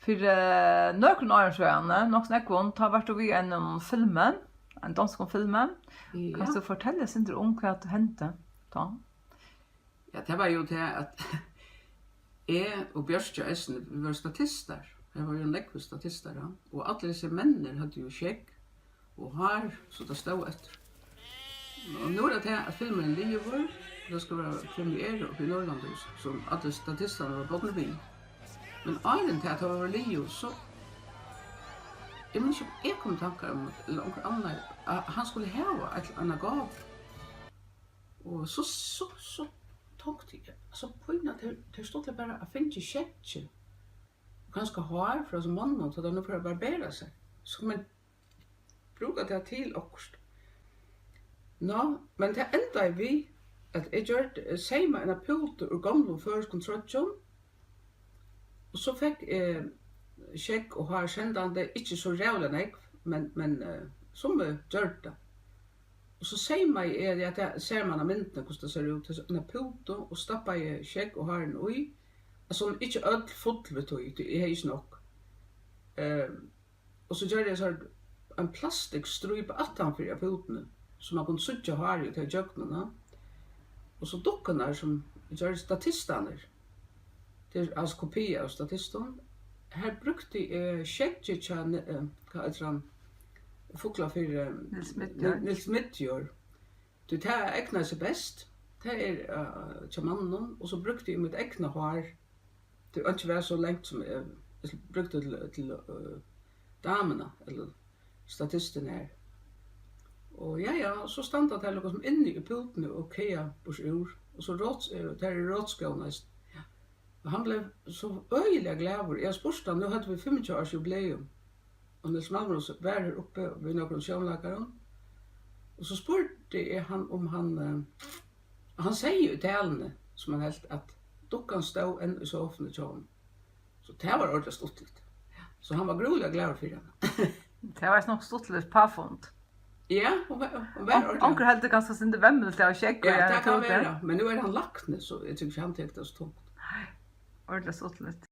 För några år sedan, nog snäckon, tar vart vi en filmen, en dansk filmen. Ja. Kan du fortelle sin om vad det hände då? Ja, det var jo det at jeg og Bjørstjø Eisen, vi var statister. Jeg var jo nekve statister, ja. Og alle disse mennene hadde jo skjegg og hår, så det stod etter. Og nå er det at filmen lever, det skal være premiere oppe i Norrlandhus, som alle statisterne var bådne vid. Men åren til at det var livet, så jeg minns ikke om jeg kom tankar om, eller noen annet, at han skulle hava et eller annet gav. Og så tog det, alltså poängen det stod det bara att finna sketch. Ganska hår för som mannen så då för att barbera sig. Så man brukar det till också. Nå, men det enda vi att jag gjorde samma en apult ur gamla first construction. Och så fick check och har sändande inte så rävla men som gjorde det. Och så säger man att jag ser man av myndene hur det ser ut. Det är en puto och stappar i skjegg och har en i. Alltså inte öll fotlet i, jag är inte nog. Och så gör jag så en plastikstrup attanför i putene. Så man kan sutja har i till jöknarna. Och så dockorna som gör statisterna. Det är alltså kopia av statisten. Här brukte jag skjeggtjärn, vad heter han? Fukla för Nils Midtjör. Det här ägnar sig bäst. Det är tjamannen och så brukte jag mitt ägna hår. Det var inte så längt som jag brukte till damerna eller statisten här. Och ja, så stannade det här något som inne i pulten och keja bors ur. Och så det här är rådskåna. Och han blev så öjliga glädjor. Jag spurste nu hade vi 25 års jubileum. Och Nils Malmros var här uppe vid några sjönläkare. Och så spurte jag han om han säger ju talene som han helt att dockan stod en i soffan i tjån. Så det var ordentligt stottligt. Så han var groliga glad för henne. Det var nog stottligt påfund. Ja, och var ordentligt. Onkel hade ganska sin vämmel till att checka. Ja, det kan vara. Men nu är han lagt så jag tycker han tänkte så tungt. Ordentligt stottligt.